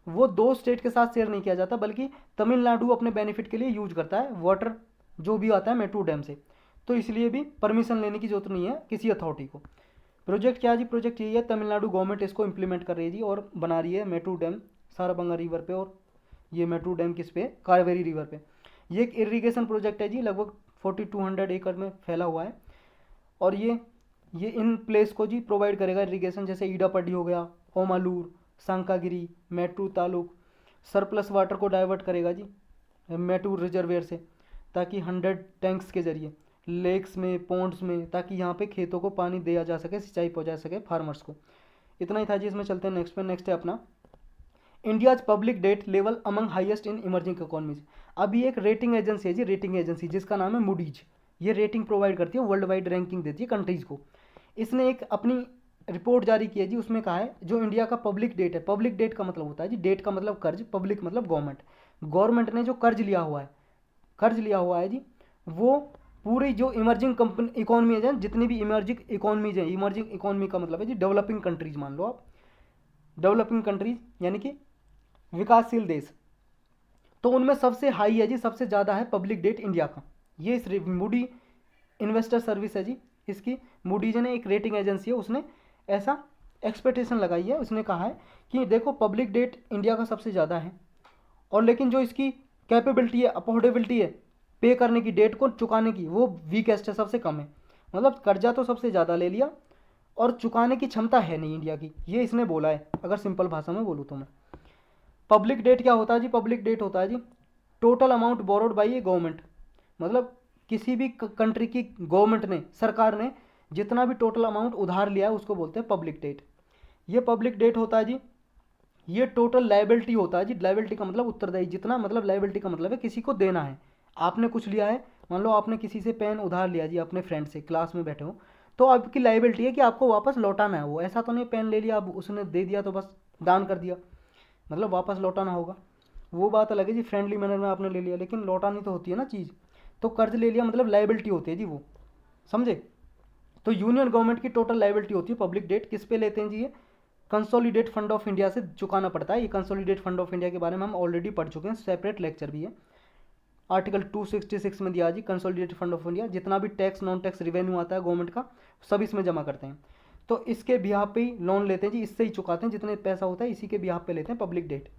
वो 2 स्टेट के साथ शेयर नहीं किया जाता, बल्कि तमिलनाडु अपने बेनिफिट के लिए यूज करता है वाटर जो भी आता है मैटूर डैम से। तो इसलिए भी परमिशन लेने की जरूरत नहीं है किसी अथॉरिटी को। प्रोजेक्ट क्या है जी? प्रोजेक्ट यही है, तमिलनाडु गवर्नमेंट इसको इंप्लीमेंट कर रही है जी, और बना रही है मैटूर डैम साराबंगा रिवर पे, और ये मैटूर डैम किस पे? कावेरी रिवर पे। ये एक इरीगेशन प्रोजेक्ट है जी, लगभग 4200 एकड़ में फैला हुआ है। और ये इन प्लेस को जी प्रोवाइड करेगा इरीगेशन, जैसे ईडापड्डी हो गया, ओमालूर, सांकागिरी, मैटूर तालुक। सरप्लस वाटर को डाइवर्ट करेगा जी मैटूर रिजर्वेयर से, ताकि 100 टैंक्स के जरिए लेक्स में, पॉन्ड्स में, ताकि यहाँ पे खेतों को पानी दिया जा सके, सिंचाई पहुँचा सके फार्मर्स को। इतना ही था जी। इसमें चलते हैं नेक्स्ट पे। नेक्स्ट है अपना India's public debt level among highest in emerging economies. अभी एक रेटिंग एजेंसी है जी, रेटिंग एजेंसी, जिसका नाम है मूडीज। ये रेटिंग प्रोवाइड करती है, वर्ल्ड वाइड रैंकिंग देती है कंट्रीज को। इसने एक अपनी रिपोर्ट जारी की है जी, उसमें कहा है जो इंडिया का पब्लिक डेट है, पब्लिक डेट का मतलब होता है जी, डेट का मतलब कर्ज, पब्लिक मतलब गवर्नमेंट। गवर्नमेंट ने जो कर्ज लिया हुआ है, कर्ज लिया हुआ है जी, वो पूरी जो इमर्जिंग कंपनी इकोनॉमी है, जितनी भी इमर्जिंग इकोनॉमीज है, इमर्जिंग इकोनॉमी का मतलब है जी डेवलपिंग कंट्रीज, मान लो आप, डेवलपिंग कंट्रीज यानी कि विकासशील देश, तो उनमें सबसे हाई है जी, सबसे ज़्यादा है पब्लिक डेट इंडिया का। ये इस मूडी इन्वेस्टर सर्विस है जी, इसकी मूडीज ने एक रेटिंग एजेंसी है, उसने ऐसा एक्सपेक्टेशन लगाई है, उसने कहा है कि देखो पब्लिक डेट इंडिया का सबसे ज़्यादा है, और लेकिन जो इसकी कैपेबिलिटी है, अफोर्डेबिलिटी है पे करने की, डेट को चुकाने की, वो वीकेस्ट है, सबसे कम है। मतलब कर्जा तो सबसे ज़्यादा ले लिया और चुकाने की क्षमता है नहीं इंडिया की, ये इसने बोला है, अगर सिंपल भाषा में बोलूँ तो मैं। पब्लिक डेट क्या होता है जी? पब्लिक डेट होता है जी total amount borrowed by a government, मतलब किसी भी कंट्री की गवर्नमेंट ने, सरकार ने जितना भी टोटल अमाउंट उधार लिया है उसको बोलते हैं पब्लिक डेट। ये पब्लिक डेट होता है जी, ये टोटल लाइबिलिटी होता है जी। लाइबिलिटी का मतलब उत्तरदायी, जितना, मतलब लाइबिलिटी का मतलब है किसी को देना है। आपने कुछ लिया है, मान लो आपने किसी से पेन उधार लिया जी, अपने फ्रेंड से, क्लास में बैठे हो, तो आपकी लाइबिलिटी है कि आपको वापस लौटाना है वो। ऐसा तो नहीं पेन ले लिया, अब उसने दे दिया तो बस दान कर दिया, मतलब वापस लौटाना होगा। वो बात अलग है जी, फ्रेंडली मैनर में आपने ले लिया, लेकिन लौटानी तो होती है ना चीज़। तो कर्ज ले लिया मतलब लाइबिलिटी होती है जी वो, समझे? तो यूनियन गवर्नमेंट की टोटल लाइबिलिटी होती है पब्लिक डेट। किस पे लेते हैं जी? ये कंसोलिडेट फंड ऑफ इंडिया से चुकाना पड़ता है। ये कंसोलिडेट फंड ऑफ इंडिया के बारे में हम ऑलरेडी पढ़ चुके हैं, सेपरेट लेक्चर भी है, आर्टिकल 266 में दिया जी। कंसोलिडेट फंड ऑफ इंडिया, जितना भी टैक्स नॉन टैक्स रिवेन्यू आता है गवर्नमेंट का, सब इसमें जमा करते हैं। तो इसके बिहाफ पे ही लोन लेते हैं जी, इससे ही चुकाते हैं, जितने पैसा होता है इसी के बिहाफ पे लेते हैं पब्लिक डेट।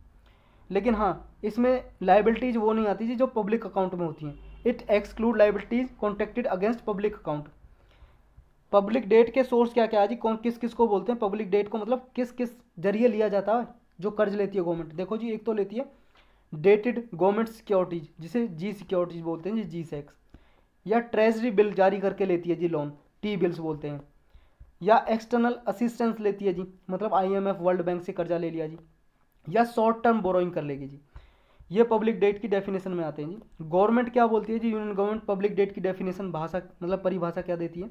लेकिन हाँ, इसमें लाइबिलिटीज वो नहीं आती जी जो पब्लिक अकाउंट में होती हैं। It exclude liabilities contracted against public account. Public debt के सोर्स क्या क्या है जी? कौन किस किस को बोलते हैं पब्लिक डेट को? मतलब किस किस जरिए लिया जाता है जो कर्ज लेती है गवर्नमेंट। देखो जी, एक तो लेती है डेटेड गवर्नमेंट सिक्योरिटीज, जिसे जी सिक्योरिटीज बोलते हैं जी, जी सेक्स, या ट्रेजरी बिल जारी करके लेती है जी लोन, टी बिल्स बोलते हैं, या एक्सटर्नल असिस्टेंस लेती है जी, मतलब आईएमएफ वर्ल्ड बैंक से कर्जा ले लिया जी, या शॉर्ट टर्म बोरोइंग कर लेगी जी। ये पब्लिक डेट की डेफिनेशन में आते हैं जी। गवर्नमेंट क्या बोलती है जी, यूनियन गवर्नमेंट पब्लिक डेट की डेफिनेशन भाषा मतलब परिभाषा क्या देती है।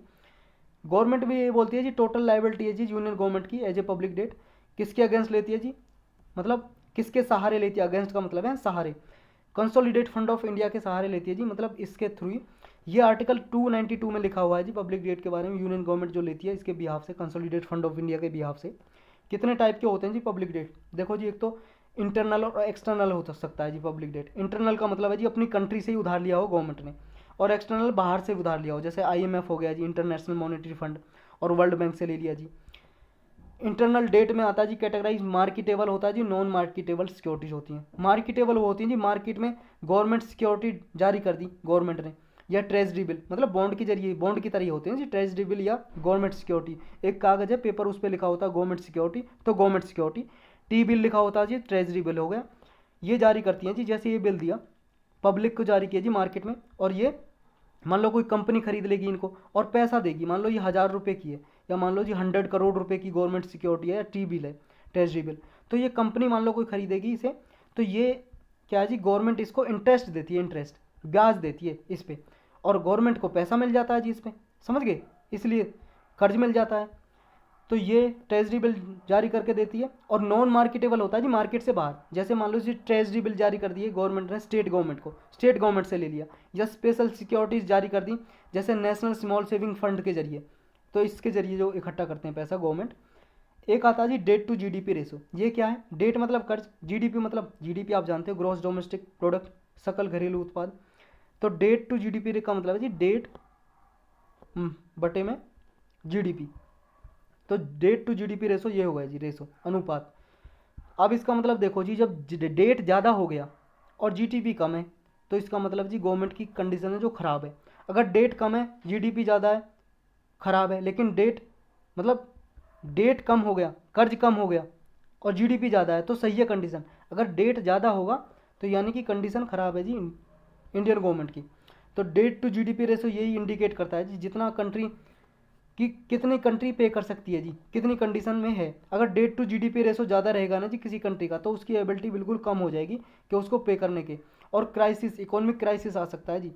गवर्नमेंट भी ये बोलती है जी टोटल लाइबिलिटी है जी यूनियन गवर्नमेंट की एज ए पब्लिक डेट। किसके अगेंस्ट लेती है जी, मतलब किसके सहारे लेती है, अगेंस्ट का मतलब है सहारे। कंसोलिडेट फंड ऑफ इंडिया के सहारे लेती है जी, मतलब इसके थ्रू ही। ये आर्टिकल 292 में लिखा हुआ है जी पब्लिक डेट के बारे में, यूनियन गवर्नमेंट जो लेती है इसके बिहाफ से, कंसोलिडेट फंड ऑफ इंडिया के बिहाफ से। कितने टाइप के होते हैं जी पब्लिक डेट, देखो जी, एक तो इंटरनल और एक्सटर्नल हो सकता है जी पब्लिक डेट। इंटरनल का मतलब है जी अपनी कंट्री से ही उधार लिया हो गवर्नमेंट ने, और एक्सटर्नल बाहर से उधार लिया हो, जैसे IMF हो गया जी, इंटरनेशनल मॉनेटरी फंड, और वर्ल्ड बैंक से ले लिया जी। इंटरनल डेट में आता है जी कैटेगराइज मार्केटेबल होता है जी, नॉन मार्केटेबल सिक्योरिटीज होती हैं। मार्केटेबल वो होती हैं जी मार्केट में गवर्नमेंट सिक्योरिटी जारी कर दी गवर्नमेंट ने, या ट्रेजरी बिल, मतलब बॉन्ड के जरिए, बॉन्ड की तरह होते हैं जी ट्रेजरी बिल या गवर्नमेंट सिक्योरिटी। एक कागज़ है, पेपर, उस पर लिखा होता है गवर्नमेंट सिक्योरिटी, तो गवर्नमेंट सिक्योरिटी। टी बिल लिखा होता है जी, ट्रेजरी बिल हो गया। ये जारी करती हैं जी, जैसे ये बिल दिया पब्लिक को जारी किया जी मार्केट में, और ये मान लो कोई कंपनी खरीद लेगी इनको और पैसा देगी, मान लो ये 1000 रुपये की है, या मान लो जी 100 करोड़ रुपए की गवर्नमेंट सिक्योरिटी है या टी बिल है, ट्रेजरी बिल। तो ये कंपनी मान लो कोई खरीदेगी इसे, तो ये क्या है जी, गवर्नमेंट इसको इंटरेस्ट देती है, इंटरेस्ट ब्याज देती है इस पर, और गवर्नमेंट को पैसा मिल जाता है जी इस पर, समझ गए, इसलिए कर्ज मिल जाता है। तो ये ट्रेजरी बिल जारी करके देती है। और नॉन मार्केटेबल होता है जी मार्केट से बाहर, जैसे मान लो जी ट्रेजरी बिल जारी कर दी है गवर्नमेंट ने स्टेट गवर्नमेंट को, स्टेट गवर्नमेंट से ले लिया, या स्पेशल सिक्योरिटीज जारी कर दी जैसे नेशनल स्मॉल सेविंग फंड के जरिए, तो इसके जरिए जो इकट्ठा करते हैं पैसा गवर्नमेंट। एक आता है जी डेट टू GDP रेशो। ये क्या है, डेट मतलब कर्ज, GDP मतलब GDP आप जानते हो ग्रॉस डोमेस्टिक प्रोडक्ट, सकल घरेलू उत्पाद। तो डेट टू GDP का मतलब है जी डेट बटे में GDP, तो डेट टू GDP रेशो ये होगा जी, रेशो अनुपात। अब इसका मतलब देखो जी, जब डेट ज़्यादा हो गया और GDP कम है, तो इसका मतलब जी गवर्नमेंट की कंडीशन है जो ख़राब है। अगर डेट कम है, GDP ज़्यादा है, ख़राब है। लेकिन डेट मतलब डेट कम हो गया, कर्ज कम हो गया, और GDP ज़्यादा है, तो सही है कंडीशन। अगर डेट ज़्यादा होगा तो यानी कि कंडीशन ख़राब है जी इंडियन गवर्नमेंट की। तो डेट टू GDP रेशो यही इंडिकेट करता है जी जितना कंट्री कि कितनी कंट्री पे कर सकती है जी, कितनी कंडीशन में है। अगर डेट टू GDP रेशो ज़्यादा रहेगा ना जी किसी कंट्री का, तो उसकी एबिलिटी बिल्कुल कम हो जाएगी कि उसको पे करने के, और क्राइसिस, इकोनॉमिक क्राइसिस आ सकता है जी।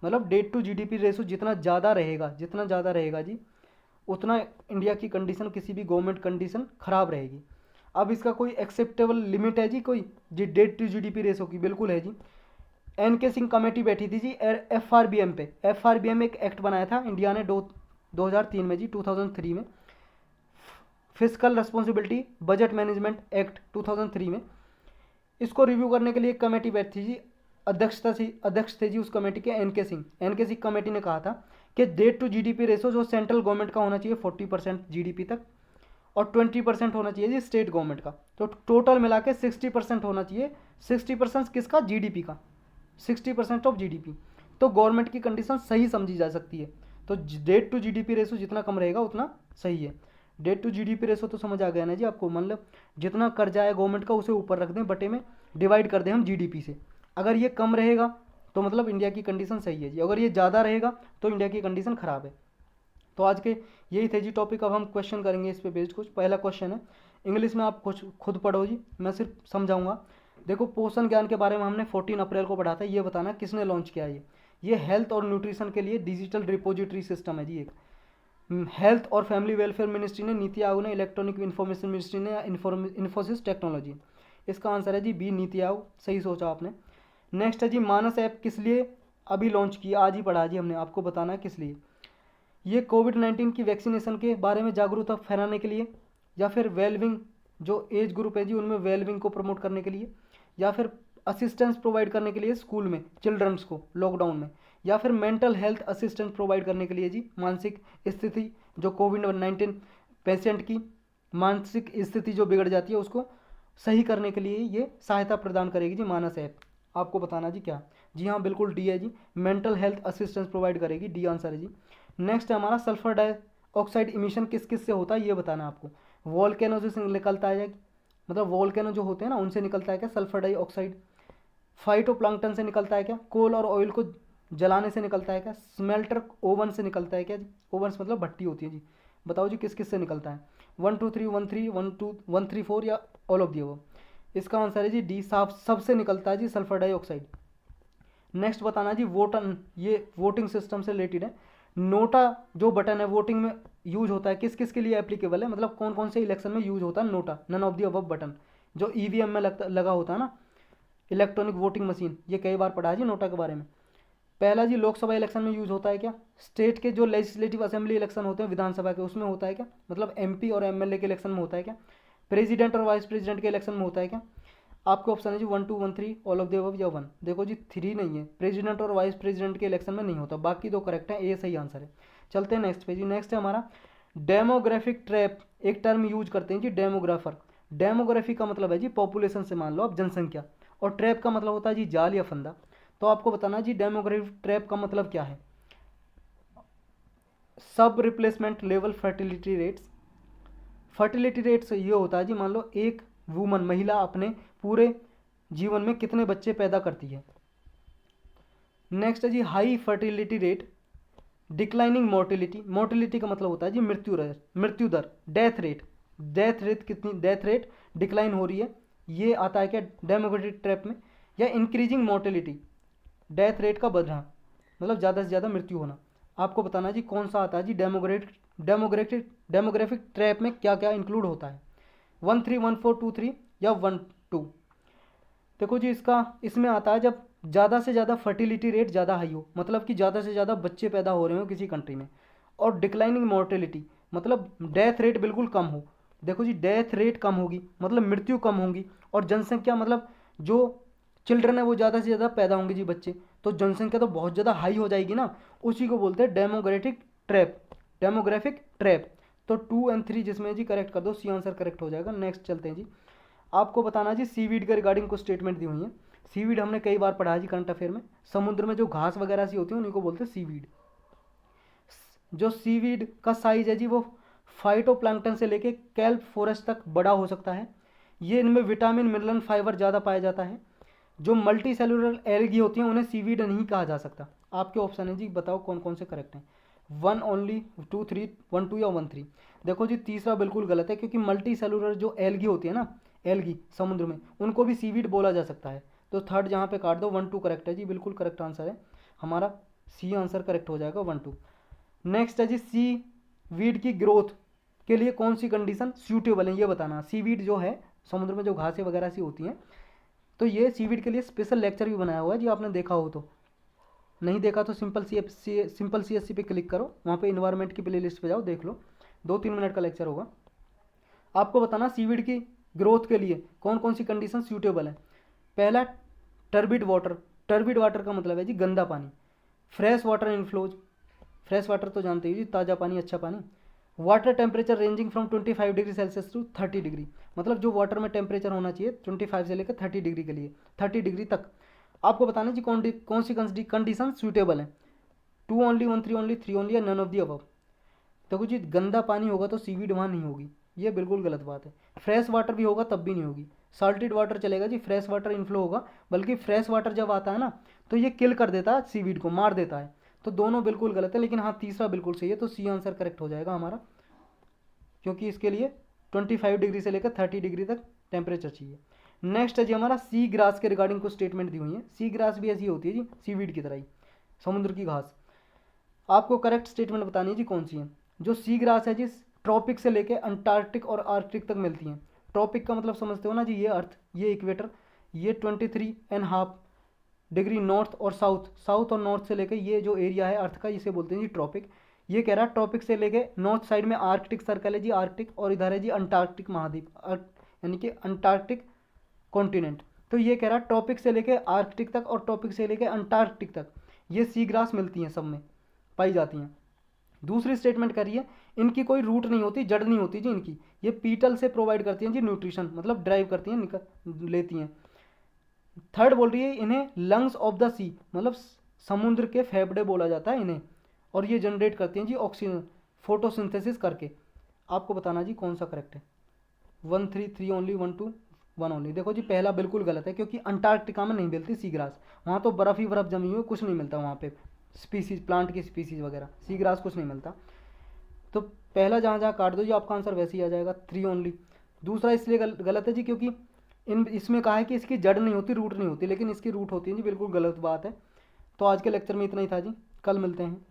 मतलब डेट टू GDP रेशो जितना ज़्यादा रहेगा, जितना ज़्यादा रहेगा जी, उतना इंडिया की कंडीशन, किसी भी गवर्नमेंट कंडीशन ख़राब रहेगी। अब इसका कोई एक्सेप्टेबल लिमिट है जी कोई जी डेट टू GDP रेशो की? बिल्कुल है जी। NK सिंह कमेटी बैठी थी जी FRBM पे। FRBM एक एक्ट बनाया था इंडिया ने 2003 में जी, 2003 में, physical responsibility budget management act 2003 में। इसको रिव्यू करने के लिए एक कमेटी बैठी थी जी, अध्यक्ष थे जी उस कमेटी के NK Singh. NK Singh committee ने कहा था कि डेट टू GDP रेशो जो सेंट्रल गवर्नमेंट का होना चाहिए 40% GDP तक, और 20% होना चाहिए जी स्टेट गवर्नमेंट का। तो टोटल मिला के 60% होना चाहिए। 60% किसका? GDP का, 60% ऑफ GDP। तो गवर्नमेंट की कंडीशन सही समझी जा सकती है। तो डेट टू GDP रेशो जितना कम रहेगा उतना सही है। डेट टू GDP रेशो तो समझ आ गया ना जी आपको, मतलब जितना कर्जा है गवर्नमेंट का उसे ऊपर रख दें, बटे में डिवाइड कर दें हम GDP से। अगर ये कम रहेगा तो मतलब इंडिया की कंडीशन सही है जी, अगर ये ज़्यादा रहेगा तो इंडिया की कंडीशन ख़राब है। तो आज के यही थे जी टॉपिक। अब हम क्वेश्चन करेंगे इस पे बेस्ड कुछ। पहला क्वेश्चन है, इंग्लिश में आप कुछ खुद पढ़ो जी, मैं सिर्फ समझाऊंगा। देखो, पोषण ज्ञान के बारे में हमने 14 अप्रैल को पढ़ा था। ये बताना किसने लॉन्च किया ये हेल्थ और न्यूट्रिशन के लिए डिजिटल रिपोजिटरी सिस्टम है जी एक। हेल्थ और फैमिली वेलफेयर मिनिस्ट्री ने, नीति आयोग ने, इलेक्ट्रॉनिक इन्फॉर्मेशन मिनिस्ट्री ने, इन्फोसिस टेक्नोलॉजी। इसका आंसर है जी बी, नीति आयोग। सही सोचा आपने। नेक्स्ट है जी मानस ऐप किस लिए अभी लॉन्च किया? आज ही पढ़ा जी हमने, आपको बताना है किस लिए। ये कोविड-19 की वैक्सीनेशन के बारे में जागरूकता फैलाने के लिए, या फिर वेलविंग जो एज ग्रुप है जी उनमें वेलविंग को प्रमोट करने के लिए, या फिर असिस्टेंस प्रोवाइड करने के लिए स्कूल में चिल्ड्रंस को लॉकडाउन में, या फिर मेंटल हेल्थ असिस्टेंस प्रोवाइड करने के लिए जी, मानसिक स्थिति जो कोविड-19 पेशेंट की मानसिक स्थिति जो बिगड़ जाती है उसको सही करने के लिए ये सहायता प्रदान करेगी जी मानस ऐप। आपको बताना जी क्या? जी हाँ, बिल्कुल डी है जी, मेंटल हेल्थ असिस्टेंस प्रोवाइड करेगी, डी आंसर है जी। नेक्स्ट है हमारा सल्फर डाइऑक्साइड इमिशन किस किस से होता है ये बताना आपको। वॉल्केनो से निकलता है, मतलब वॉल्केनो जो होते हैं ना उनसे निकलता है क्या सल्फर डाइऑक्साइड? फाइटोप्लैंक्टन से निकलता है क्या? कोल और ऑयल को जलाने से निकलता है क्या? स्मेल्टर ओवन से निकलता है क्या जी? ओवन मतलब भट्टी होती है जी। बताओ जी किस किस से निकलता है? 1 2 3 1 3 1 2 1 3 4 या ऑल ऑफ दी अबव? इसका आंसर है जी डी, साफ सबसे निकलता है जी सल्फर डाइऑक्साइड। नेक्स्ट बताना जी वोटन, ये वोटिंग सिस्टम से रिलेटेड है। नोटा जो बटन है वोटिंग में यूज होता है, किस किस के लिए एप्लीकेबल है, मतलब कौन कौन से इलेक्शन में यूज होता है NOTA, none of the above button, जो ईवीएम में लगा होता है ना, इलेक्ट्रॉनिक वोटिंग मशीन, ये कई बार पढ़ा है जी नोटा के बारे में। पहला जी लोकसभा इलेक्शन में यूज होता है क्या, स्टेट के जो लेजिस्लेटिव असेंबली इलेक्शन होते हैं विधानसभा के, उसमें होता है क्या, मतलब एमपी और एमएलए के इलेक्शन में होता है क्या, प्रेसिडेंट और वाइस प्रेसिडेंट के इलेक्शन में होता है क्या। आपके ऑप्शन है जी 1 2 1 3 ऑल ऑफ द अबव या 1। देखो जी 3 नहीं है, प्रेसिडेंट और वाइस प्रेसिडेंट के इलेक्शन में नहीं होता, बाकी दो करेक्ट है, ए सही आंसर है। चलते हैं नेक्स्ट पे जी। नेक्स्ट है हमारा डेमोग्राफिक ट्रैप, एक टर्म यूज करते हैं जी डेमोग्राफर। डेमोग्राफी का मतलब है जी पॉपुलेशन से मान लो आप जनसंख्या, और ट्रैप का मतलब होता है जी जाल या फंदा। तो आपको बताना जी डेमोग्राफिक ट्रैप का मतलब क्या है। सब replacement level fertility rates, fertility rates ये होता है जी मान लो एक वुमन महिला अपने पूरे जीवन में कितने बच्चे पैदा करती है। नेक्स्ट है जी high fertility rate, declining mortality, mortality का मतलब होता है जी मृत्यु दर, मृत्यु दर, डेथ रेट, डेथ रेट कितनी, डेथ रेट डिक्लाइन हो रही है, ये आता है क्या डेमोग्राफिक ट्रैप में। या इंक्रीजिंग मोर्टिलिटी, डेथ रेट का बढ़ना, मतलब ज़्यादा से ज़्यादा मृत्यु होना। आपको बताना जी कौन सा आता है जी डेमोग्राफिक ट्रैप में क्या क्या इंक्लूड होता है। 1 3 1 4 2 3 या 1 2। देखो जी इसमें आता है जब ज़्यादा से ज़्यादा फर्टिलिटी रेट ज़्यादा हाई हो, मतलब कि ज़्यादा से ज़्यादा बच्चे पैदा हो रहे हो किसी कंट्री में, और डिक्लाइनिंग मोर्टेलिटी मतलब डेथ रेट बिल्कुल कम हो। देखो जी डेथ रेट कम होगी मतलब मृत्यु कम होंगी, और जनसंख्या मतलब जो चिल्ड्रन है वो ज़्यादा से ज़्यादा पैदा होंगे जी बच्चे, तो जनसंख्या तो बहुत ज़्यादा हाई हो जाएगी ना, उसी को बोलते हैं डेमोग्राफिक ट्रैप, डेमोग्राफिक ट्रैप। तो 2 और 3 जिसमें जी करेक्ट कर दो, सी आंसर करेक्ट हो जाएगा। नेक्स्ट चलते हैं जी। आपको बताना जी सीवीड के रिगार्डिंग कुछ स्टेटमेंट दी हुई है। सीवीड हमने कई बार पढ़ा है जी करंट अफेयर में, समुद्र में जो घास वगैरह सी होती है उन्हीं को बोलते हैं सीवीड। जो सीवीड का साइज है जी वो फाइटोप्लैंक्टन से लेके कैल्प फॉरेस्ट तक बड़ा हो सकता है। ये इनमें विटामिन मिनरल फाइबर ज़्यादा पाया जाता है। जो मल्टी सेलुलर एल्गी होती हैं उन्हें सीवीड नहीं कहा जा सकता। आपके ऑप्शन है जी, बताओ कौन कौन से करेक्ट हैं। 1 ओनली, 2 3, 1 2 या 1 3। देखो जी तीसरा बिल्कुल गलत है, क्योंकि मल्टी सेलुलर जो एल्गी होती है ना, एल्गी समुद्र में, उनको भी सीवीड बोला जा सकता है। तो थर्ड जहाँ पे काट दो, 1 2 करेक्ट है जी, बिल्कुल करेक्ट आंसर है हमारा, सी आंसर करेक्ट हो जाएगा 1 2। नेक्स्ट है जी सी वीड की ग्रोथ के लिए कौन सी कंडीशन सूटेबल है, ये बताना। सीवीड जो है समुद्र में जो घासें वगैरह सी होती हैं, तो ये सीवीड के लिए स्पेशल लेक्चर भी बनाया हुआ है जी, आपने देखा हो तो। नहीं देखा तो सिंपल सी एस सी पे क्लिक करो, वहाँ पे इन्वायरमेंट की प्ले लिस्ट पे जाओ, देख लो, 2 3 मिनट का लेक्चर होगा। आपको बताना सीवीड की ग्रोथ के लिए कौन कौन सी कंडीशन सूटेबल है। पहला टर्बिड वाटर, टर्बिड वाटर का मतलब है जी गंदा पानी। Fresh water inflows, fresh water तो जानते हो जी, ताज़ा पानी, अच्छा पानी। Water temperature ranging from 25 degree Celsius to 30 degree, मतलब जो वाटर में टेम्परेचर होना चाहिए 25 से लेकर 30 डिग्री के लिए, 30 डिग्री तक। आपको बताना जी कौन सी कंडीशन सूटेबल है। 2 ओनली, 1 3 ओनली, 3 ओनली या नन ऑफ दी अबव। देखो जी गंदा पानी होगा तो सीवीड वहाँ नहीं होगी, ये बिल्कुल गलत बात है। फ्रेश वाटर भी होगा तब भी नहीं होगी। साल्टेड वाटर चलेगा जी, फ्रेश वाटर इनफ्लो होगा, बल्कि फ्रेश वाटर जब आता है ना तो ये किल कर देता है, सीवीड को मार देता है। तो दोनों बिल्कुल गलत है, लेकिन हाँ तीसरा बिल्कुल सही है, तो सी आंसर करेक्ट हो जाएगा हमारा, क्योंकि इसके लिए 25 डिग्री से लेकर 30 डिग्री तक टेम्परेचर चाहिए। नेक्स्ट है जी हमारा सी ग्रास के रिगार्डिंग कुछ स्टेटमेंट दी हुई है। सी ग्रास भी ऐसी होती है जी सीवीड की तरह ही, समुद्र की घास। आपको करेक्ट स्टेटमेंट बतानी है जी कौन सी है। जो सी ग्रास है जी ट्रॉपिक से लेके अंटार्कटिक और आर्कटिक तक मिलती हैं। ट्रॉपिक का मतलब समझते हो ना जी, ये अर्थ, ये इक्वेटर, ये 23.5 डिग्री नॉर्थ और साउथ और नॉर्थ से लेके ये जो एरिया है अर्थ का, इसे बोलते हैं जी ट्रॉपिक। ये कह रहा है ट्रॉपिक से लेके नॉर्थ साइड में आर्कटिक सर्कल है जी, आर्कटिक, और इधर है जी अंटार्कटिक महाद्वीप, यानी कि अंटार्कटिक कॉन्टिनेंट। तो ये कह रहा है ट्रॉपिक से लेके आर्कटिक तक और ट्रॉपिक से लेके अंटार्कटिक तक ये सी ग्रास मिलती हैं, सब में पाई जाती हैं। दूसरी स्टेटमेंट करिए, इनकी कोई रूट नहीं होती, जड़ नहीं होती जी इनकी, ये पीटल से प्रोवाइड करती हैं जी न्यूट्रिशन, मतलब ड्राइव करती हैं, निकल लेती हैं। थर्ड बोल रही है इन्हें लंग्स ऑफ द सी, मतलब समुद्र के फेफड़े बोला जाता है इन्हें, और ये जनरेट करती हैं जी ऑक्सीजन फोटोसिंथेसिस करके। आपको बताना जी कौन सा करेक्ट है। 1 3 3 ओनली, 1 2 1 ओनली। देखो जी पहला बिल्कुल गलत है, क्योंकि अंटार्कटिका में नहीं मिलती सी ग्रास, वहाँ तो बर्फ़ ही बर्फ़ जमी हुई, कुछ नहीं मिलता वहाँ पे स्पीसीज, प्लांट की स्पीसीज वगैरह, सी ग्रास कुछ नहीं मिलता। तो पहला जहाँ जहाँ काट दो जी आपका आंसर वैसे ही आ जाएगा, 3 ओनली। दूसरा इसलिए गलत है जी क्योंकि इन इसमें कहा है कि इसकी जड़ नहीं होती, रूट नहीं होती, लेकिन इसकी रूट होती है जी, बिल्कुल गलत बात है। तो आज के लेक्चर में इतना ही था जी, कल मिलते हैं।